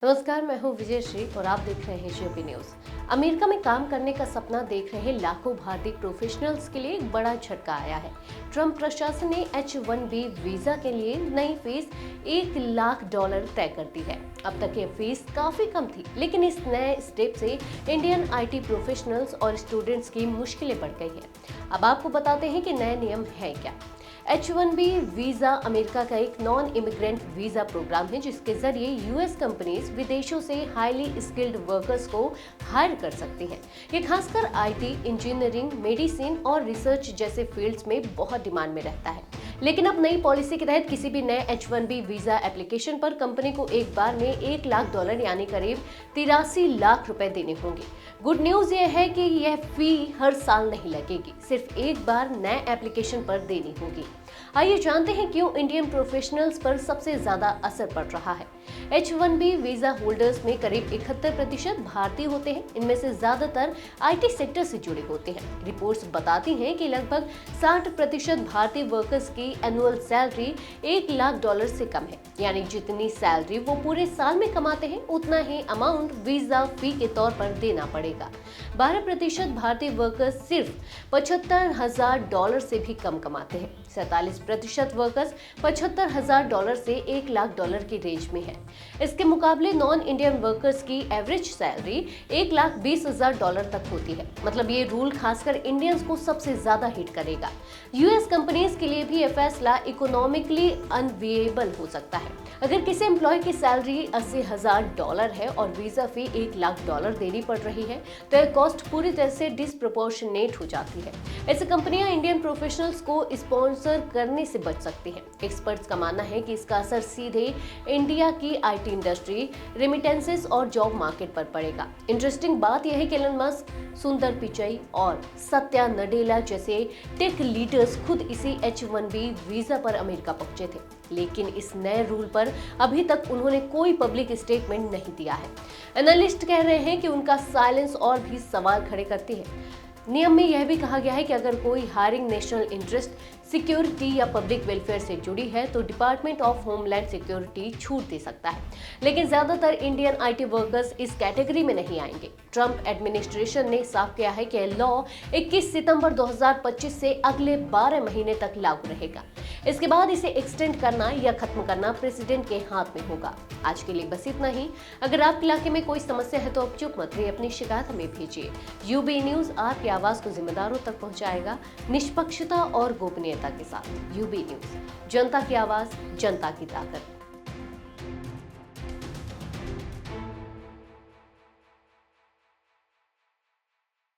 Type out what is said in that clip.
नमस्कार, मैं हूं विजय श्री और आप देख रहे हैं जेपी न्यूज। अमेरिका में काम करने का सपना देख रहे लाखों भारतीय प्रोफेशनल्स के लिए एक बड़ा झटका आया है। ट्रंप प्रशासन ने H-1B वीजा के लिए नई फीस $1 लाख तय कर दी है। अब तक ये फीस काफी कम थी, लेकिन इस नए स्टेप से इंडियन IT प्रोफेशनल्स और स्टूडेंट्स की मुश्किलें बढ़ गई हैं। अब आपको बताते हैं कि नए नियम है क्या। H-1B वीजा अमेरिका का एक नॉन इमिग्रेंट वीजा प्रोग्राम है, जिसके जरिए यूएस कंपनीज विदेशों से हाईली स्किल्ड वर्कर्स को हायर कर सकती हैं। ये खासकर IT, इंजीनियरिंग, मेडिसिन और रिसर्च जैसे फील्ड्स में बहुत डिमांड में रहता है। लेकिन अब नई पॉलिसी के तहत किसी भी नए H-1B वीजा एप्लीकेशन पर कंपनी को एक बार में $1 लाख यानी करीब 83 लाख रुपए देने होंगे। गुड न्यूज ये है कि यह फी हर साल नहीं लगेगी, सिर्फ एक बार नए एप्लीकेशन पर देनी होगी। आइए जानते हैं क्यों इंडियन प्रोफेशनल्स पर सबसे ज्यादा असर पड़ रहा है। H-1B वीजा होल्डर्स में करीब 71% भारतीय होते हैं। इनमें से ज्यादातर IT सेक्टर से जुड़े होते हैं। रिपोर्ट्स बताती हैं कि लगभग 60% भारतीय वर्कर्स की एनुअल सैलरी $1 लाख से कम है, यानी जितनी सैलरी वो पूरे साल में कमाते हैं उतना ही अमाउंट वीजा फी के तौर पर देना पड़ेगा। 12% भारतीय वर्कर्स सिर्फ $75,000 से भी कम कमाते हैं। 47% वर्कर्स $75,000 से $1 लाख की रेंज में है। इसके मुकाबले नॉन इंडियन वर्कर्स की एवरेज सैलरी $1,20,000 तक होती है। मतलब ये रूल खासकर इंडियंस को सबसे ज्यादा हिट करेगा। यूएस कंपनीज के लिए भी यह फैसला इकोनॉमिकली अनविएबल हो सकता है। अगर किसी एम्प्लॉय की सैलरी $80,000 है और वीजा फी $1 लाख देनी पड़ रही है, तो यह कॉस्ट पूरी तरह से डिस्प्रोपोर्शनेट हो जाती है। ऐसी कंपनियां इंडियन प्रोफेशनल्स को स्पॉन्सर करने से बच सकती हैं। एक्सपर्ट्स का मानना है कि इसका असर सीधे इंडिया की IT इंडस्ट्री, रेमिटेंसेस और जॉब मार्केट पर पड़ेगा। इंटरेस्टिंग बात यह है कि एलन मस्क, सुंदर पिचई और सत्या नडेला जैसे टेक लीडर्स खुद इसी H-1B वीजा पर अमेरिका पहुंचे थे, लेकिन इस नए रूल पर अभी तक उन्होंने कोई पब्लिक स्टेटमेंट नहीं दिया है। एनालिस्ट कह रहे हैं कि उनका साइलेंस और भी सवाल खड़े करती है। नियम में यह भी कहा गया है कि अगर कोई हायरिंग नेशनल इंटरेस्ट, सिक्योरिटी या पब्लिक वेलफेयर से जुड़ी है तो डिपार्टमेंट ऑफ होमलैंड सिक्योरिटी छूट दे सकता है, लेकिन ज्यादातर इंडियन IT वर्कर्स इस कैटेगरी में नहीं आएंगे। ट्रंप एडमिनिस्ट्रेशन ने साफ किया है कि यह लॉ 21 सितंबर 2025 से अगले 12 महीने तक लागू रहेगा। इसके बाद इसे एक्सटेंड करना या खत्म करना प्रेसिडेंट के हाथ में होगा। आज के लिए बस इतना ही। अगर आपके इलाके में कोई समस्या है तो आप चुप मत रहिए, अपनी शिकायत हमें भेजिए। UB न्यूज आपकी आवाज को जिम्मेदारों तक पहुंचाएगा, निष्पक्षता और गोपनीयता के साथ। UB न्यूज, जनता की आवाज, जनता की ताकत।